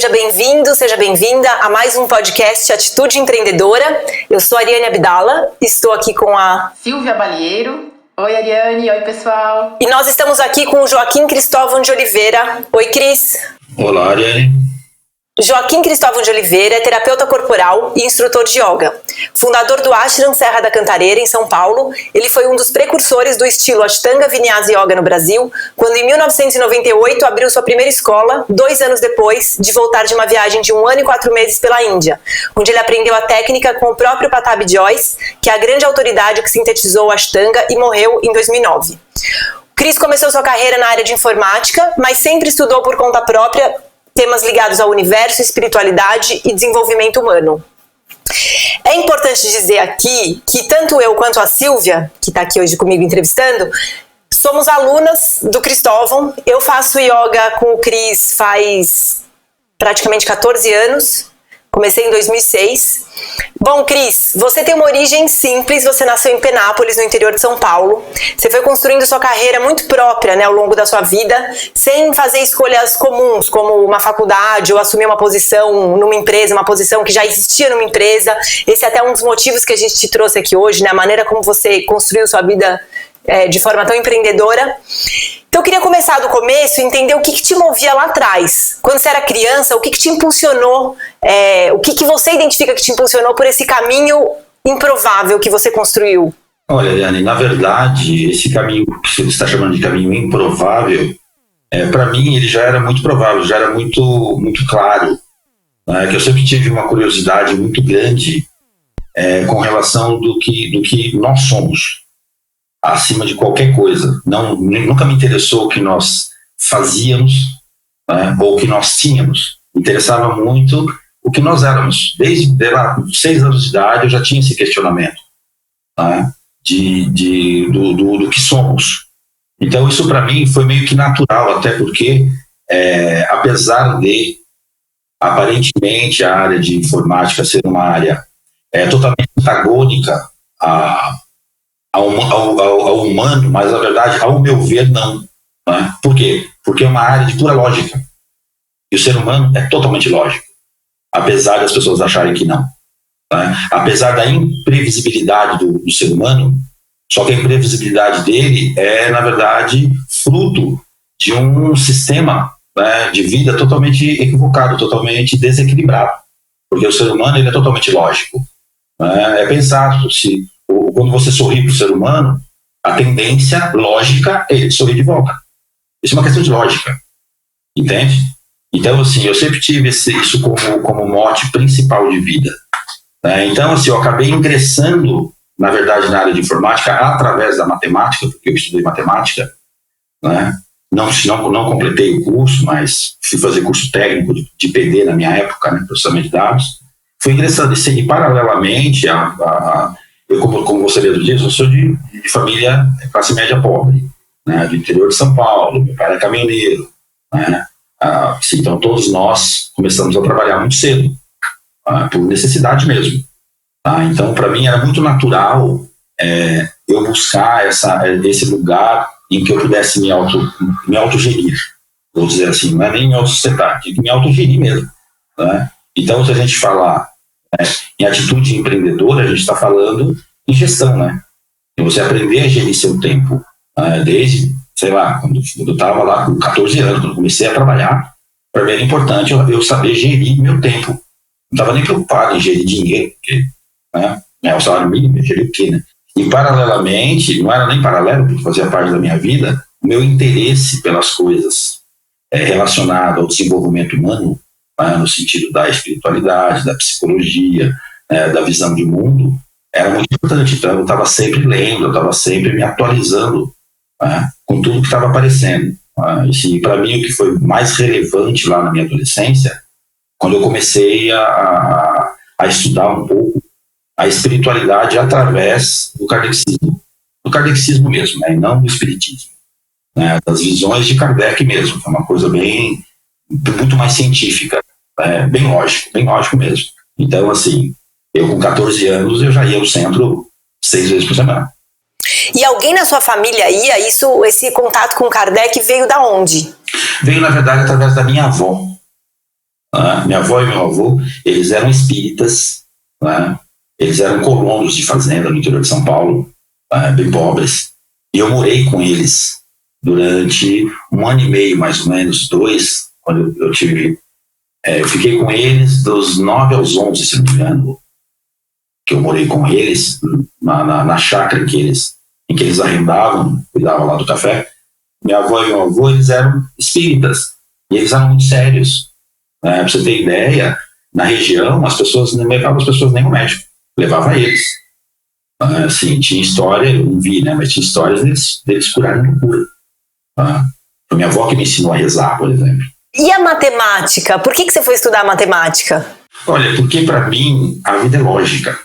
seja bem-vindo, seja bem-vinda a mais um podcast Atitude Empreendedora. Eu sou a Ariane Abdala, estou aqui com a Silvia Balieiro. Oi, Ariane. Oi, pessoal. E nós estamos aqui com o Joaquim Cristóvão de Oliveira. Oi, Cris. Olá, Ariane. Joaquim Cristóvão de Oliveira é terapeuta corporal e instrutor de yoga. Fundador do Ashram Serra da Cantareira, em São Paulo, ele foi um dos precursores do estilo Ashtanga Vinyasa Yoga no Brasil, quando em 1998 abriu sua primeira escola, 2 anos depois de voltar de uma viagem de 1 ano e 4 meses pela Índia, onde ele aprendeu a técnica com o próprio Patabi Jois, que é a grande autoridade que sintetizou o Ashtanga, e morreu em 2009. Cris começou sua carreira na área de informática, mas sempre estudou por conta própria temas ligados ao universo, espiritualidade e desenvolvimento humano. É importante dizer aqui que tanto eu quanto a Silvia, que está aqui hoje comigo entrevistando, somos alunas do Cristóvão. Eu faço yoga com o Cris faz praticamente 14 anos. Comecei em 2006. Bom, Cris, você tem uma origem simples, você nasceu em Penápolis, no interior de São Paulo. Você foi construindo sua carreira muito própria, né, ao longo da sua vida, sem fazer escolhas comuns, como uma faculdade ou assumir uma posição numa empresa, uma posição que já existia numa empresa. Esse é até um dos motivos que a gente te trouxe aqui hoje, né, a maneira como você construiu sua vida de forma tão empreendedora. Então eu queria começar do começo e entender o que te movia lá atrás. Quando você era criança, o que te impulsionou, o que você identifica que te impulsionou por esse caminho improvável que você construiu? Olha, Ariane, na verdade, esse caminho que você está chamando de caminho improvável, para mim ele já era muito provável, já era muito claro. Né, que eu sempre tive uma curiosidade muito grande com relação do que nós somos, acima de qualquer coisa. Nunca me interessou o que nós fazíamos, né, ou o que nós tínhamos. Me interessava muito o que nós éramos. Desde lá, 6 anos de idade eu já tinha esse questionamento, né, do que somos. Então isso para mim foi meio que natural, até porque apesar de aparentemente a área de informática ser uma área totalmente antagônica ao humano, mas na verdade, ao meu ver, não. Né? Por quê? Porque é uma área de pura lógica. E o ser humano é totalmente lógico, apesar das pessoas acharem que não. Né? Apesar da imprevisibilidade do ser humano, só que a imprevisibilidade dele é, na verdade, fruto de um sistema, né, de vida totalmente equivocado, totalmente desequilibrado. Porque o ser humano ele é totalmente lógico. Né? É pensar se quando você sorri para o ser humano, a tendência lógica é ele sorrir de volta. Isso é uma questão de lógica, entende? Então, assim, eu sempre tive isso como mote principal de vida. Né? Então, assim, eu acabei ingressando, na verdade, na área de informática através da matemática, porque eu estudei matemática, né? Não completei o curso, mas fui fazer curso técnico de PD na minha época, né? Processamento de dados. Fui ingressando e paralelamente eu, como você mesmo disse, eu sou de família classe média pobre, né, do interior de São Paulo, meu pai era caminhoneiro, né, então todos nós começamos a trabalhar muito cedo, por necessidade mesmo. Tá? Então, para mim, era muito natural eu buscar esse lugar em que eu pudesse me autogerir, vou dizer assim, não é nem me autossustentar, tem que me autogerir mesmo. Né? Então, se a gente falar em atitude empreendedora, a gente está falando em gestão, né? E você aprender a gerir seu tempo, desde, sei lá, quando eu estava lá com 14 anos, quando eu comecei a trabalhar, para mim era importante eu saber gerir meu tempo. Não estava nem preocupado em gerir dinheiro, porque o salário mínimo, gerir o quê, né? E paralelamente, não era nem paralelo, porque fazia parte da minha vida, o meu interesse pelas coisas relacionado ao desenvolvimento humano, no sentido da espiritualidade, da psicologia, da visão de mundo, era muito importante. Então eu estava sempre lendo, eu estava sempre me atualizando com tudo que estava aparecendo. E para mim o que foi mais relevante lá na minha adolescência, quando eu comecei a estudar um pouco a espiritualidade através do kardecismo mesmo, né, e não do espiritismo, né, das visões de Kardec mesmo, que é uma coisa muito mais científica, bem lógico mesmo. Então, assim, eu com 14 anos, eu já ia ao centro 6 vezes por semana. E alguém na sua família ia? Esse contato com Kardec veio da onde? Veio, na verdade, através da minha avó. Minha avó e meu avô, eles eram espíritas, eles eram colonos de fazenda no interior de São Paulo, bem pobres. E eu morei com eles durante 1 ano e meio, mais ou menos, 2, quando eu tive... eu fiquei com eles dos 9 aos 11, se não me engano, que eu morei com eles na chácara em que eles arrendavam, cuidavam lá do café. Minha avó e meu avô, eles eram espíritas, e eles eram muito sérios. Pra você ter ideia, na região, as pessoas não levavam as pessoas nem ao médico, levava eles. Assim, tinha história, eu não vi, né, mas tinha histórias deles curarem loucura. Foi minha avó que me ensinou a rezar, por exemplo. E a matemática? Por que você foi estudar matemática? Olha, porque para mim a vida é lógica,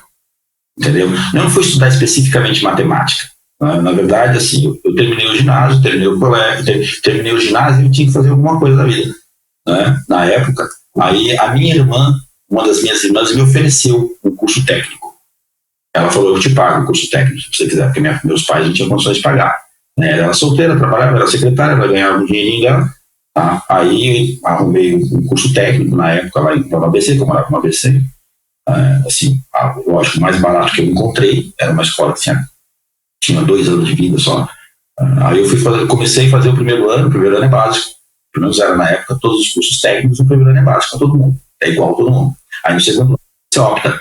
entendeu? Eu não fui estudar especificamente matemática. Na verdade, assim, eu terminei o ginásio, terminei o colégio, terminei o ginásio e tinha que fazer alguma coisa da vida. Na época, aí a minha irmã, uma das minhas irmãs, me ofereceu um curso técnico. Ela falou, eu te pago o curso técnico, se você quiser, porque meus pais não tinham condições de pagar. Ela era solteira, trabalhava, era secretária, ela ganhava um dinheirinho dela. Aí arrumei um curso técnico na época lá no ABC, que eu morava no ABC. Assim, lógico, o mais barato que eu encontrei era uma escola que tinha 2 anos de vida só. Aí eu comecei a fazer o primeiro ano é básico. Pelo menos era na época, todos os cursos técnicos, o primeiro ano é básico para todo mundo. É igual a todo mundo. Aí no segundo ano você opta.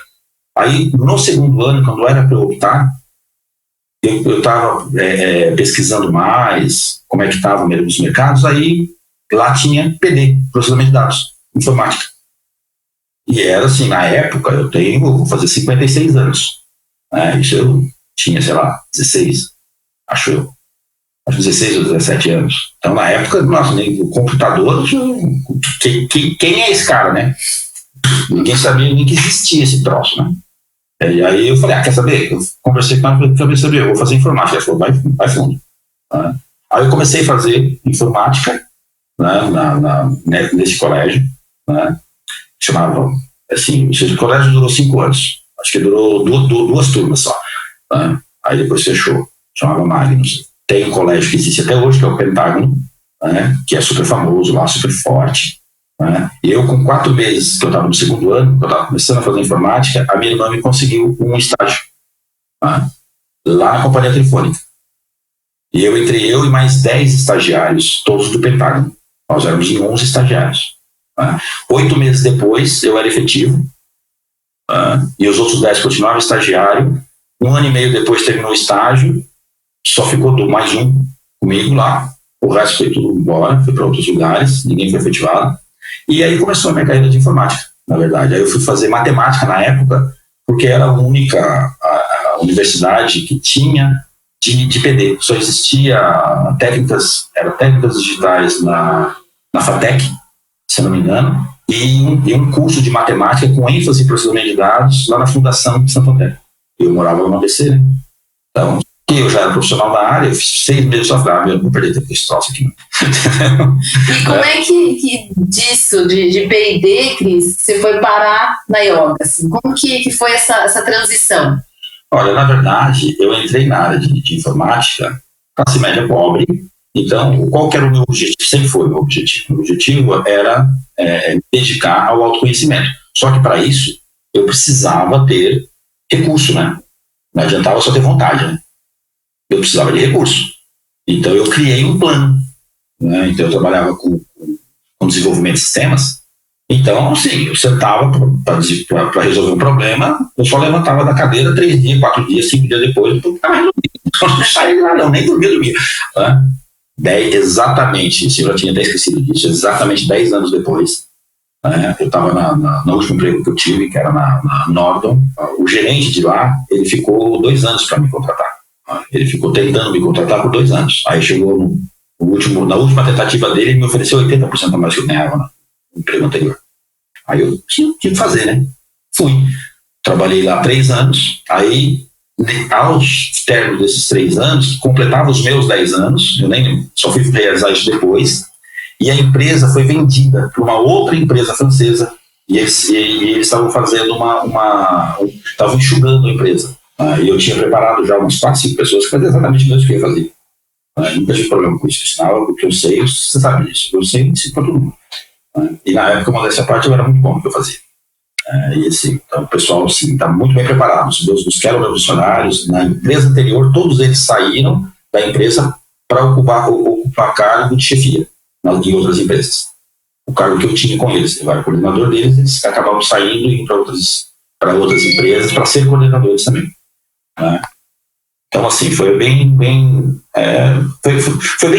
Aí no segundo ano, quando era para eu optar, eu estava pesquisando mais como é que estavam os mercados, aí lá tinha PD, processamento de dados, informática. E era assim, na época, vou fazer 56 anos. Isso eu tinha, sei lá, 16, acho 16 ou 17 anos. Então, na época, nossa, nem o computador, quem é esse cara, né? Ninguém sabia nem que existia esse troço, né? E aí eu falei, quer saber? Eu conversei com ela, quer saber? Eu vou fazer informática. Ela falou, vai fundo. Aí eu comecei a fazer informática, nesse colégio, chamava, assim, esse colégio durou 5 anos, acho que durou 2 turmas só, aí depois fechou, chamava Magnus. Tem um colégio que existe até hoje, que é o Pentágono, que é super famoso lá, super forte. E eu, com 4 meses que eu estava no segundo ano, que eu estava começando a fazer informática, a minha irmã me conseguiu um estágio lá na companhia telefônica. E eu e mais 10 estagiários, todos do Pentágono. Nós éramos em 11 estagiários. 8 meses depois, eu era efetivo, e os outros 10 continuavam estagiário. 1 ano e meio depois terminou o estágio, só ficou mais um comigo lá. O resto foi tudo embora, foi para outros lugares, ninguém foi efetivado. E aí começou a minha carreira de informática, na verdade. Aí eu fui fazer matemática na época, porque era a única a universidade que tinha de PD. Só existia técnicas digitais na FATEC, se não me engano, e um curso de matemática com ênfase em processamento de dados lá na Fundação de Santo André. Eu morava no ABC, né? Então, eu já era profissional da área, eu fiz 6 meses só, falei, eu vou perder tempo com esse troço aqui. E como é que disso, de P&D, Cris, você foi parar na yoga? Assim? Como que foi essa transição? Olha, na verdade, eu entrei na área de informática, classe média pobre. Então, qual que era o meu objetivo? Sempre foi o meu objetivo. O objetivo era me dedicar ao autoconhecimento. Só que para isso, eu precisava ter recurso, né? Não adiantava só ter vontade, né? Eu precisava de recurso. Então, eu criei um plano, né? Então, eu trabalhava com desenvolvimento de sistemas. Então, assim, eu sentava para resolver um problema, eu só levantava da cadeira 3 dias, 4 dias, 5 dias depois, eu estava resolvido. Então, não saía lá, não, nem dormia. Tá? Exatamente, eu já tinha até esquecido disso, exatamente 10 anos depois, eu estava no último emprego que eu tive, que era na Nordon. O gerente de lá, ele ficou 2 anos para me contratar. Ele ficou tentando me contratar por 2 anos. Aí chegou na última tentativa dele, ele me ofereceu 80% a mais que eu ganhava no emprego anterior. Aí eu tinha que fazer, né? Fui. Trabalhei lá 3 anos, aí aos términos desses 3 anos, completava os meus 10 anos, eu nem só fui realizar isso depois, e a empresa foi vendida para uma outra empresa francesa, e eles estavam fazendo estavam enxugando a empresa. E eu tinha preparado já umas 4, 5 pessoas que faziam exatamente o mesmo que eu ia fazer. Nunca tive problema com isso, ensinava porque eu sei, você sabe disso, eu sei para todo mundo. né? E na época, modéstia à parte, eu era muito bom no que eu fazia. E assim, então, o pessoal assim, está muito bem preparado. Os que eram revolucionários, na empresa anterior, todos eles saíram da empresa para ocupar cargo de chefia em outras empresas. O cargo que eu tinha com eles, eu era coordenador deles, eles acabavam saindo e indo para outras empresas para ser coordenadores também. Né? Então, assim, foi bem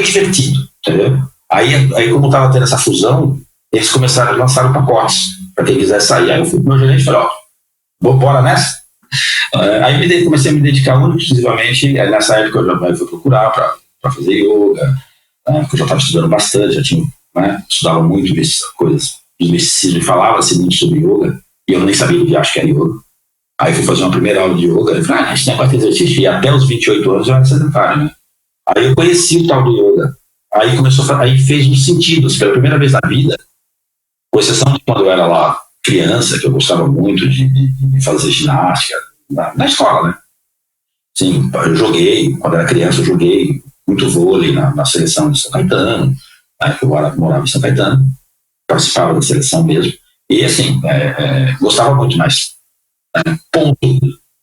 divertido, entendeu? Aí como estava tendo essa fusão, eles começaram a lançar pacotes para quem quiser sair. Aí eu fui pro meu gerente e falei, bora nessa? Aí comecei a me dedicar única e exclusivamente, nessa época eu já fui procurar para fazer yoga, porque eu já estava estudando bastante, já tinha, estudava muito coisas de misticismo e falava-se muito sobre yoga, e eu nem sabia que acho que era yoga. Aí fui fazer uma primeira aula de yoga, e falei, esse negócio de exercício, e até os 28 anos eu era sedentário, né? Aí eu conheci o tal do yoga, aí fez um sentido, pela primeira vez na vida, com exceção de quando eu era lá criança, que eu gostava muito de fazer ginástica, na escola, né? Sim, eu joguei, quando era criança eu joguei muito vôlei na seleção de São Caetano, que eu morava em São Caetano, participava da seleção mesmo, e assim, gostava muito, mas ponto,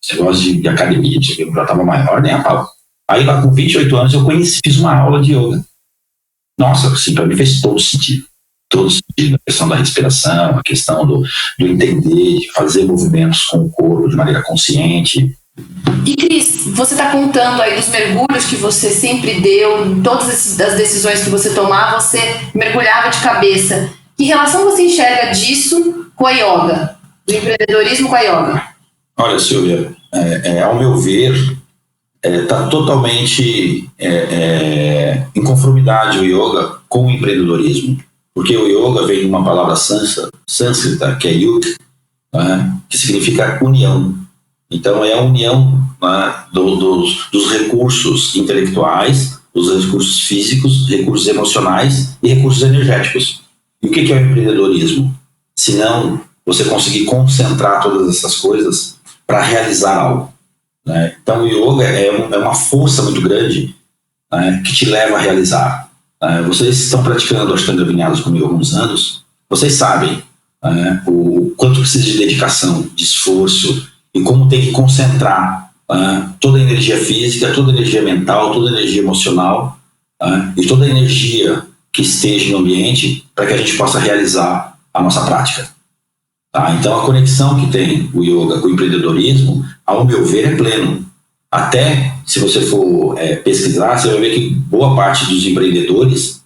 esse negócio de academia, eu já estava maior, nem a pau. Aí lá com 28 anos eu fiz uma aula de yoga. Nossa, assim, para mim fez todo sentido. A questão da respiração, a questão do entender, de fazer movimentos com o corpo de maneira consciente. E Cris, você está contando aí dos mergulhos que você sempre deu, todas as decisões que você tomava, você mergulhava de cabeça. Que relação você enxerga disso com a yoga, do empreendedorismo com a yoga? Olha, Silvia, ao meu ver, está totalmente em conformidade o yoga com o empreendedorismo. Porque o yoga vem de uma palavra sânscrita, que é yuk, que significa união. Então é a união dos recursos intelectuais, dos recursos físicos, recursos emocionais e recursos energéticos. E o que é o empreendedorismo? Se não você conseguir concentrar todas essas coisas para realizar algo. Né? Então o yoga é uma força muito grande, que te leva a realizar. Vocês estão praticando Ashtanga Vinyasa comigo há alguns anos, vocês sabem o quanto precisa de dedicação, de esforço, e como tem que concentrar toda a energia física, toda a energia mental, toda a energia emocional e toda a energia que esteja no ambiente para que a gente possa realizar a nossa prática. Então a conexão que tem o yoga com o empreendedorismo, ao meu ver, é pleno. Até, se você for pesquisar, você vai ver que boa parte dos empreendedores,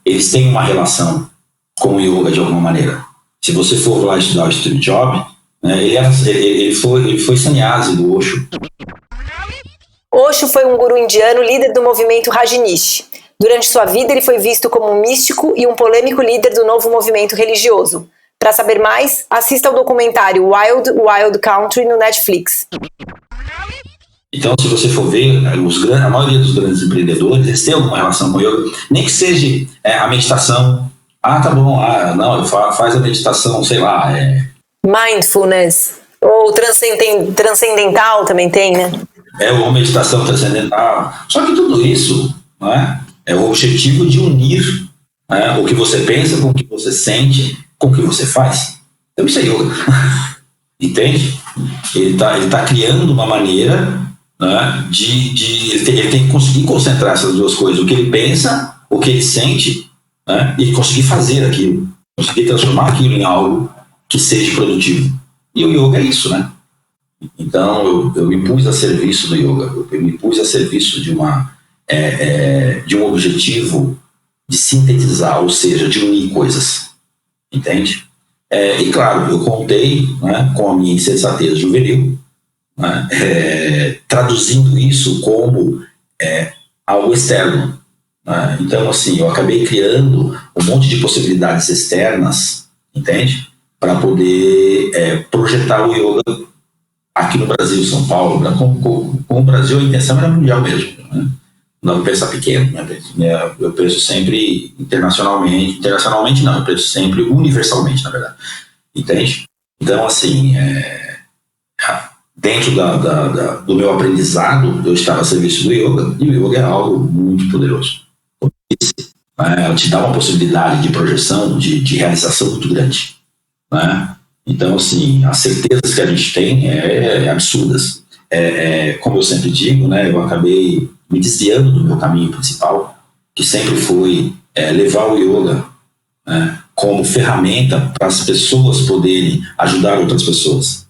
eles têm uma relação com o yoga de alguma maneira. Se você for lá estudar o Steve Jobs, ele foi sannyasi do Osho. Osho foi um guru indiano líder do movimento Rajneesh. Durante sua vida, ele foi visto como um místico e um polêmico líder do novo movimento religioso. Para saber mais, assista ao documentário Wild Wild Country no Netflix. Então, se você for ver, a maioria dos grandes empreendedores, eles têm alguma relação com o yoga, nem que seja a meditação. Tá bom, não, faz a meditação, sei lá. Mindfulness, ou transcendental também tem, né? Ou meditação transcendental. Só que tudo isso é o objetivo de unir o que você pensa com o que você sente, com o que você faz. Então isso é yoga. Entende? Ele tá criando uma maneira ele tem que conseguir concentrar essas duas coisas, o que ele pensa, o que ele sente, e conseguir fazer aquilo, conseguir transformar aquilo em algo que seja produtivo. E o yoga é isso, né? Então eu me pus a serviço do yoga, eu me pus a serviço de um objetivo de sintetizar, ou seja, de unir coisas, entende? E claro, eu contei com a minha insensatez juvenil, traduzindo isso como algo externo. Então, assim, eu acabei criando um monte de possibilidades externas, entende? Para poder projetar o yoga aqui no Brasil, São Paulo. Com o Brasil, a intenção era mundial mesmo. Não pensar pequeno. Eu penso sempre internacionalmente. Internacionalmente não, eu penso sempre universalmente, na verdade. Entende? Então, assim, dentro do meu aprendizado, eu estava a serviço do yoga, e o yoga é algo muito poderoso. né? Ela te dá uma possibilidade de projeção, de realização muito grande, né? Então, assim, as certezas que a gente tem absurdas. Como eu sempre digo, né, eu acabei me desviando do meu caminho principal, que sempre foi levar o yoga, né, como ferramenta para as pessoas poderem ajudar outras pessoas.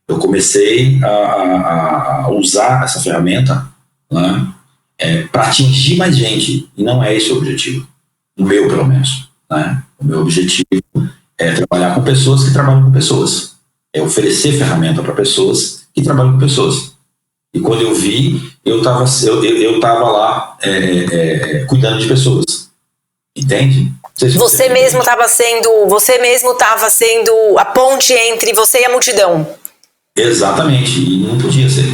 Eu comecei a usar essa ferramenta, né, para atingir mais gente, e não é esse o objetivo, o meu pelo menos, né? O meu objetivo é trabalhar com pessoas que trabalham com pessoas, é oferecer ferramenta para pessoas que trabalham com pessoas. E quando eu vi, eu tava lá cuidando de pessoas, entende? Você mesmo estava sendo a ponte entre você e a multidão. Exatamente, e não podia ser,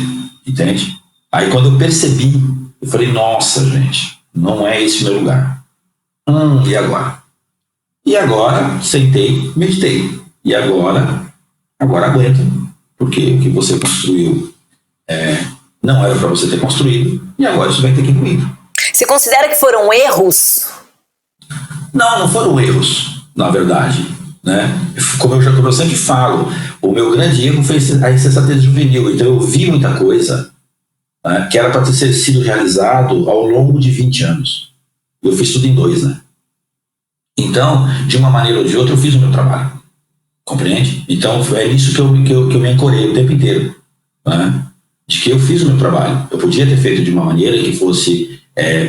entende? Aí quando eu percebi, eu falei, nossa, gente, não é esse o meu lugar. E agora? E agora, sentei, meditei. E agora aguenta, porque o que você construiu não era para você ter construído, e agora isso vai ter que ir comigo. Você considera que foram erros? Não foram erros, na verdade, né? Como eu sempre falo, o meu grande erro foi a insensatez juvenil. Então eu vi muita coisa, né, que era para ter sido realizado ao longo de 20 anos. Eu fiz tudo em 2, né? Então, de uma maneira ou de outra, eu fiz o meu trabalho. Compreende? Então é nisso que eu me ancorei o tempo inteiro, né? De que eu fiz o meu trabalho. Eu podia ter feito de uma maneira que fosse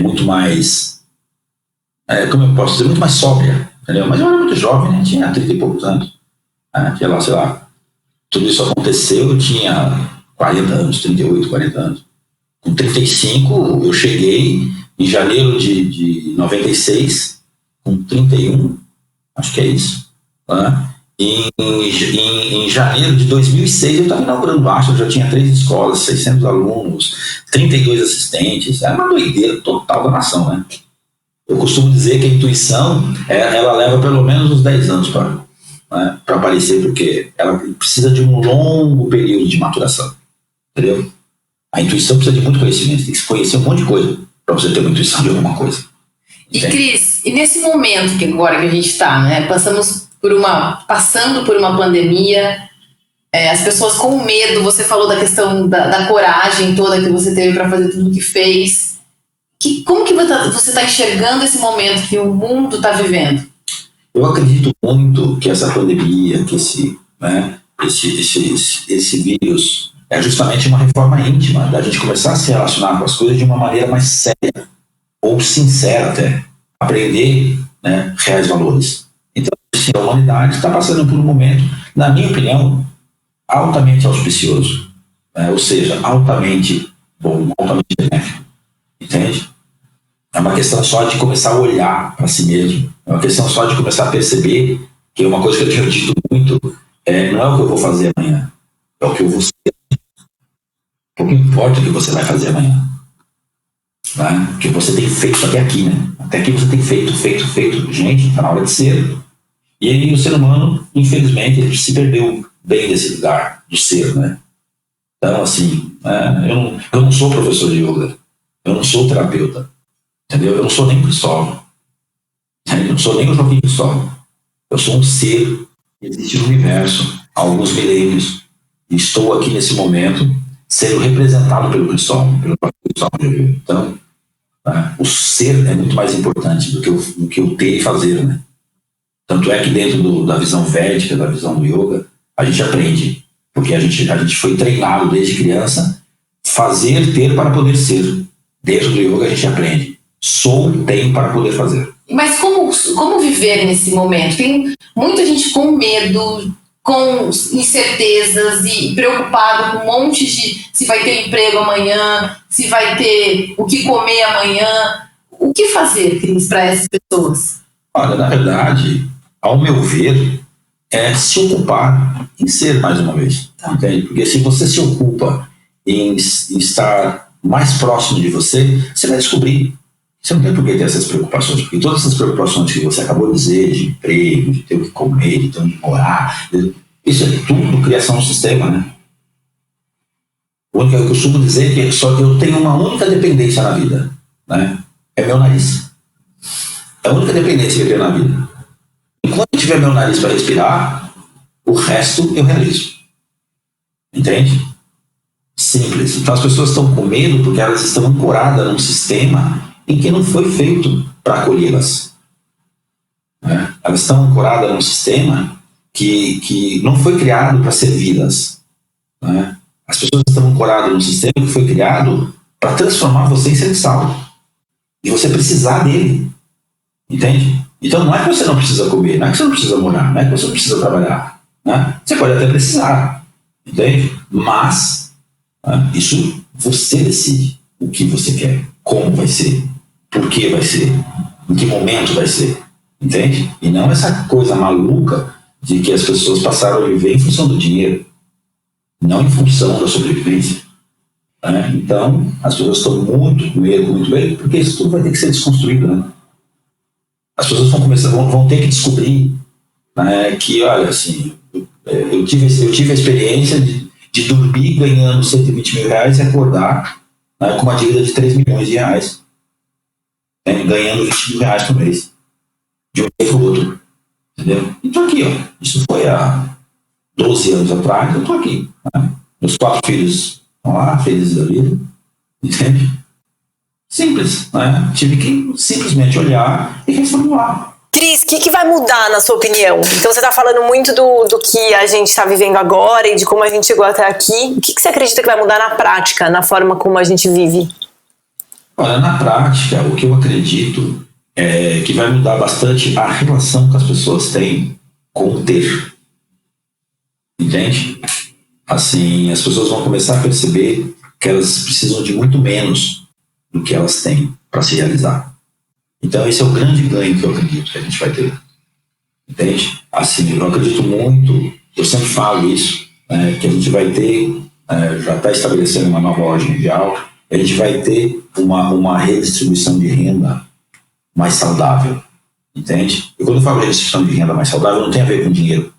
muito mais, como eu posso dizer, muito mais sóbria, entendeu? Mas eu era muito jovem, né? Tinha 30 e poucos anos, né? Tinha lá, sei lá, tudo isso aconteceu, eu tinha 40 anos, 38, 40 anos. Com 35, eu cheguei em janeiro de 96, com 31, acho que é isso, né? Em janeiro de 2006 eu estava inaugurando Astra, eu já tinha 3 escolas, 600 alunos, 32 assistentes, era uma doideira total da nação, né? Eu costumo dizer que a intuição, ela leva pelo menos uns 10 anos para aparecer, porque ela precisa de um longo período de maturação, entendeu? A intuição precisa de muito conhecimento, tem que conhecer um monte de coisa para você ter uma intuição de alguma coisa. Entende? E Cris, e nesse momento que agora que a gente está, né, passando por uma pandemia, as pessoas com medo, você falou da questão da coragem toda que você teve para fazer tudo o que fez. Como que você está enxergando esse momento que o mundo está vivendo? Eu acredito muito que essa pandemia, que esse vírus é justamente uma reforma íntima, da gente começar a se relacionar com as coisas de uma maneira mais séria, ou sincera até, aprender, né, reais valores. Então, a humanidade está passando por um momento, na minha opinião, altamente auspicioso, né? Ou seja, altamente bom, altamente benéfico, entende? É uma questão só de começar a olhar para si mesmo, é uma questão só de começar a perceber que uma coisa que eu tenho dito muito não é o que eu vou fazer amanhã, é o que eu vou ser. Pouco importa o que você vai fazer amanhã, né? O que você tem feito até aqui, né? Até aqui você tem feito. Gente, está na hora de ser. E aí o ser humano, infelizmente, ele se perdeu bem desse lugar do ser, né? Então, assim, eu não sou professor de yoga, eu não sou terapeuta, entendeu? Eu não sou nem cristólogo, eu não sou nem um joguinho cristólogo. Eu sou um ser que existe no universo há alguns milênios e estou aqui nesse momento sendo representado pelo cristólogo, pelo próprio cristólogo. Então, o ser é muito mais importante do que o ter e fazer, né? Tanto é que dentro da visão védica, da visão do yoga, a gente aprende, porque a gente foi treinado desde criança, fazer, ter para poder ser. Dentro do yoga a gente aprende, sou, tenho para poder fazer. Mas como viver nesse momento? Tem muita gente com medo, com incertezas e preocupado com um monte de se vai ter emprego amanhã, se vai ter o que comer amanhã. O que fazer, Cris, para essas pessoas? Olha, na verdade, ao meu ver, é se ocupar em ser mais uma vez. Entende? Porque se você se ocupa em estar mais próximo de você, você vai descobrir. Você não tem por que ter essas preocupações, porque todas essas preocupações que você acabou de dizer, de emprego, de ter o que comer, de ter onde morar, isso é tudo criação do sistema, né? O único que eu costumo dizer que só que eu tenho uma única dependência na vida, né? É meu nariz. É a única dependência que eu tenho na vida. Enquanto eu tiver meu nariz para respirar, o resto eu realizo. Entende? Simples. Então as pessoas estão com medo porque elas estão ancoradas num sistema em que não foi feito para acolhê-las. Né? Elas estão ancoradas num sistema que não foi criado para servi-las. Né? As pessoas estão ancoradas num sistema que foi criado para transformar você em ser salvo. E você precisar dele. Entende? Então não é que você não precisa comer, não é que você não precisa morar, não é que você não precisa trabalhar. Né? Você pode até precisar. Entende? Mas isso você decide o que você quer, como vai ser, por que vai ser, em que momento vai ser. Entende? E não essa coisa maluca de que as pessoas passaram a viver em função do dinheiro, não em função da sobrevivência. Então, as pessoas estão muito com medo, porque isso tudo vai ter que ser desconstruído. Né? As pessoas vão ter que descobrir, né, que, olha, assim, eu tive a experiência de dormir ganhando 120 mil reais e acordar, né, com uma dívida de 3 milhões de reais, né, ganhando 20 mil reais por mês, de um mês para o outro. Entendeu? E estou aqui, ó. Isso foi há 12 anos atrás, eu estou aqui. Né? Meus 4 filhos estão lá, felizes da vida. Entende? Simples, né? Tive que simplesmente olhar e reformular. Cris, o que vai mudar na sua opinião? Então você está falando muito do que a gente está vivendo agora e de como a gente chegou até aqui. O que você acredita que vai mudar na prática, na forma como a gente vive? Olha, na prática, o que eu acredito é que vai mudar bastante a relação que as pessoas têm com o ter. Entende? Assim, as pessoas vão começar a perceber que elas precisam de muito menos do que elas têm para se realizar. Então esse é o grande ganho que eu acredito que a gente vai ter. Entende? Assim, eu acredito muito, eu sempre falo isso, né, que a gente vai ter, já está estabelecendo uma nova ordem mundial, a gente vai ter uma redistribuição de renda mais saudável. Entende? E quando eu falo redistribuição de renda mais saudável, não tem a ver com dinheiro,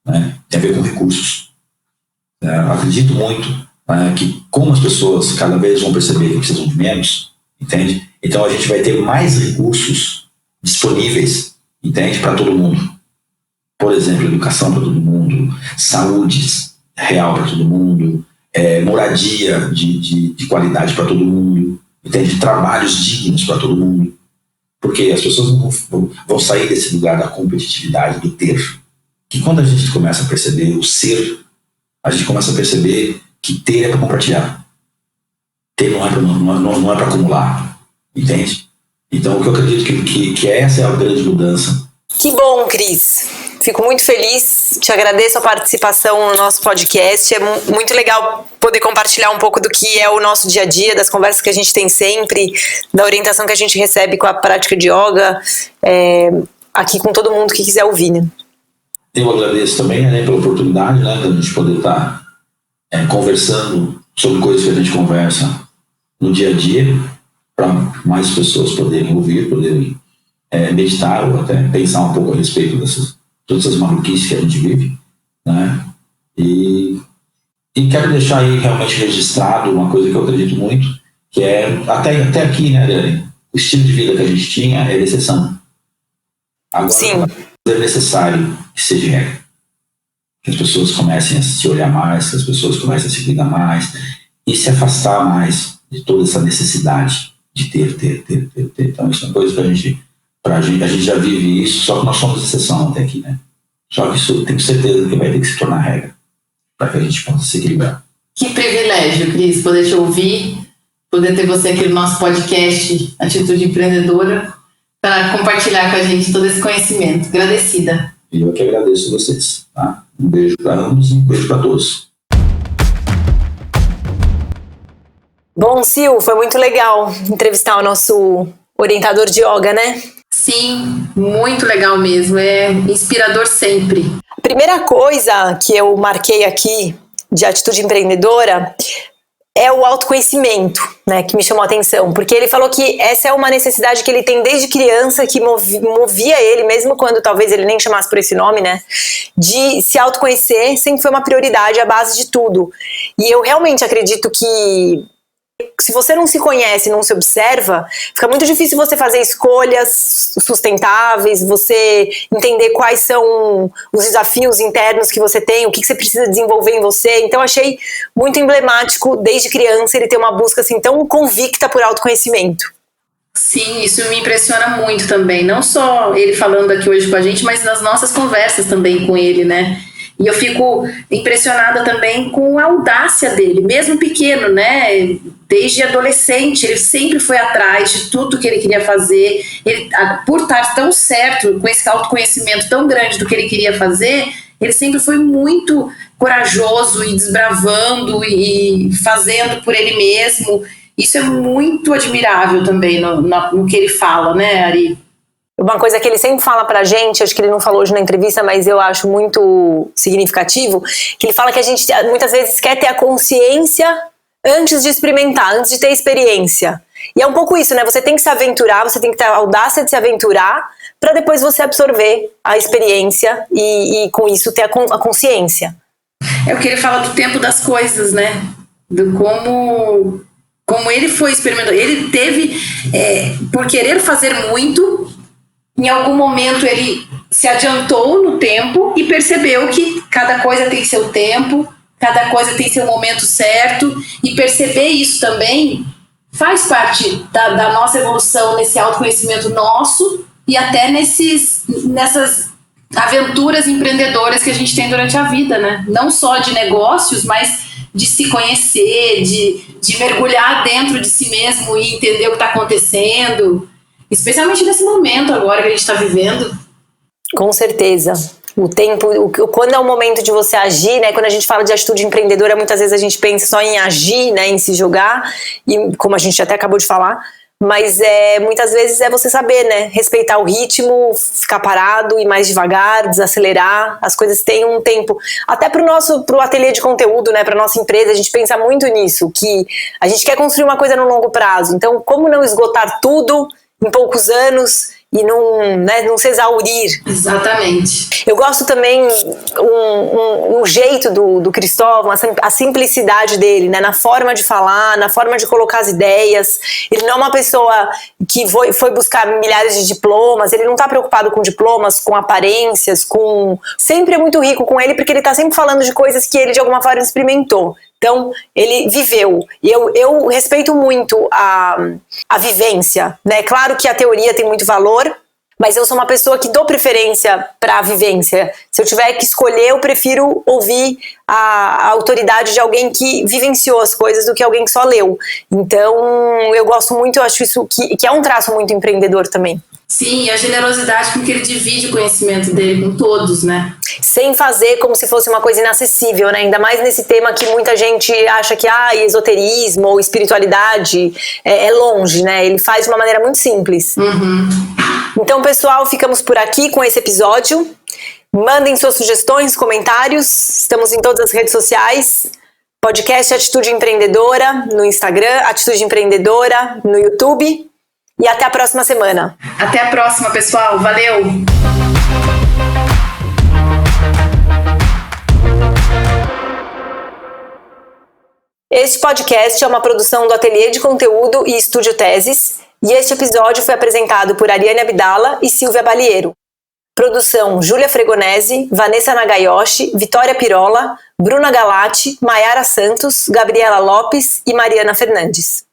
né? Tem a ver com recursos. Eu acredito muito que como as pessoas cada vez vão perceber que precisam de menos, entende? Então a gente vai ter mais recursos disponíveis, entende? Para todo mundo. Por exemplo, educação para todo mundo, saúde real para todo mundo, moradia de qualidade para todo mundo, entende? Trabalhos dignos para todo mundo. Porque as pessoas vão sair desse lugar da competitividade, do ter. Que quando a gente começa a perceber o ser, a gente começa a perceber que ter é para compartilhar. Ter não é para acumular. Entende? Então, o que eu acredito que essa é a grande mudança. Que bom, Cris. Fico muito feliz. Te agradeço a participação no nosso podcast. É muito legal poder compartilhar um pouco do que é o nosso dia a dia, das conversas que a gente tem sempre, da orientação que a gente recebe com a prática de yoga, aqui com todo mundo que quiser ouvir, né? Eu agradeço também, né, pela oportunidade, né, da gente poder estar conversando sobre coisas que a gente conversa no dia a dia, para mais pessoas poderem ouvir, poderem meditar ou até pensar um pouco a respeito dessas todas essas maluquices que a gente vive, né? E quero deixar aí realmente registrado uma coisa que eu acredito muito, que é até aqui, né, Adriane? O estilo de vida que a gente tinha é exceção. Agora, sim, é necessário que seja regra. Que as pessoas comecem a se olhar mais, que as pessoas comecem a se cuidar mais e se afastar mais de toda essa necessidade de ter. Então isso é uma coisa que a gente já vive isso, só que nós somos exceção até aqui, né? Só que isso tenho certeza que vai ter que se tornar regra para que a gente possa se equilibrar. Que privilégio, Cris, poder te ouvir, poder ter você aqui no nosso podcast Atitude Empreendedora para compartilhar com a gente todo esse conhecimento. Agradecida. E eu que agradeço a vocês, tá? Um beijo para ambos e um beijo para todos. Bom, Sil, foi muito legal entrevistar o nosso orientador de yoga, né? Sim, muito legal mesmo, é inspirador sempre. A primeira coisa que eu marquei aqui de atitude empreendedora é o autoconhecimento, né, que me chamou a atenção, porque ele falou que essa é uma necessidade que ele tem desde criança, que movia ele, mesmo quando talvez ele nem chamasse por esse nome, né, de se autoconhecer sempre foi uma prioridade, a base de tudo. E eu realmente acredito que Se você não se conhece, não se observa, fica muito difícil você fazer escolhas sustentáveis, você entender quais são os desafios internos que você tem, o que você precisa desenvolver em você. Então achei muito emblemático, desde criança, ele ter uma busca assim tão convicta por autoconhecimento. Sim, isso me impressiona muito também. Não só ele falando aqui hoje com a gente, mas nas nossas conversas também com ele, né? E eu fico impressionada também com a audácia dele, mesmo pequeno, né? Desde adolescente, ele sempre foi atrás de tudo que ele queria fazer. Ele, por estar tão certo, com esse autoconhecimento tão grande do que ele queria fazer, ele sempre foi muito corajoso e desbravando e fazendo por ele mesmo. Isso é muito admirável também no que ele fala, né, Ari? Uma coisa que ele sempre fala pra gente, acho que ele não falou hoje na entrevista, mas eu acho muito significativo, que ele fala que a gente muitas vezes quer ter a consciência antes de experimentar, antes de ter experiência. E é um pouco isso, né? Você tem que se aventurar, você tem que ter a audácia de se aventurar, para depois você absorver a experiência e com isso ter a consciência. É o que ele fala do tempo das coisas, né? Do como ele foi experimentando. Ele teve, por querer fazer muito, em algum momento ele se adiantou no tempo e percebeu que cada coisa tem seu tempo, cada coisa tem seu momento certo, e perceber isso também faz parte da nossa evolução nesse autoconhecimento nosso e até nessas aventuras empreendedoras que a gente tem durante a vida, né? Não só de negócios, mas de se conhecer, de mergulhar dentro de si mesmo e entender o que está acontecendo. Especialmente nesse momento agora que a gente está vivendo. Com certeza. O tempo, quando é o momento de você agir, né? Quando a gente fala de atitude empreendedora, muitas vezes a gente pensa só em agir, né? Em se jogar, e como a gente até acabou de falar, mas muitas vezes é você saber, né? Respeitar o ritmo, ficar parado, ir mais devagar, desacelerar. As coisas têm um tempo. Até pro ateliê de conteúdo, né? Pra nossa empresa, a gente pensa muito nisso, que a gente quer construir uma coisa no longo prazo. Então, como não esgotar tudo em poucos anos e não se exaurir. Exatamente. Eu gosto também um jeito do Cristóvão, a simplicidade dele, né, na forma de falar, na forma de colocar as ideias. Ele não é uma pessoa que foi buscar milhares de diplomas, ele não está preocupado com diplomas, com aparências, sempre é muito rico com ele, porque ele está sempre falando de coisas que ele de alguma forma experimentou. Então, ele viveu. E eu respeito muito a vivência, né? Claro que a teoria tem muito valor, mas eu sou uma pessoa que dou preferência para a vivência. Se eu tiver que escolher, eu prefiro ouvir a autoridade de alguém que vivenciou as coisas do que alguém que só leu. Então, eu gosto muito, eu acho isso que é um traço muito empreendedor também. Sim, e a generosidade com que ele divide o conhecimento dele com todos, né? Sem fazer como se fosse uma coisa inacessível, né? Ainda mais nesse tema que muita gente acha que esoterismo ou espiritualidade é longe, né? Ele faz de uma maneira muito simples. Uhum. Então, pessoal, ficamos por aqui com esse episódio. Mandem suas sugestões, comentários. Estamos em todas as redes sociais. Podcast Atitude Empreendedora no Instagram, Atitude Empreendedora no YouTube. E até a próxima semana. Até a próxima, pessoal. Valeu! Este podcast é uma produção do Ateliê de Conteúdo e Estúdio Teses, e este episódio foi apresentado por Ariane Abdala e Silvia Balieiro. Produção: Júlia Fregonese, Vanessa Nagayoshi, Vitória Pirola, Bruna Galati, Maiara Santos, Gabriela Lopes e Mariana Fernandes.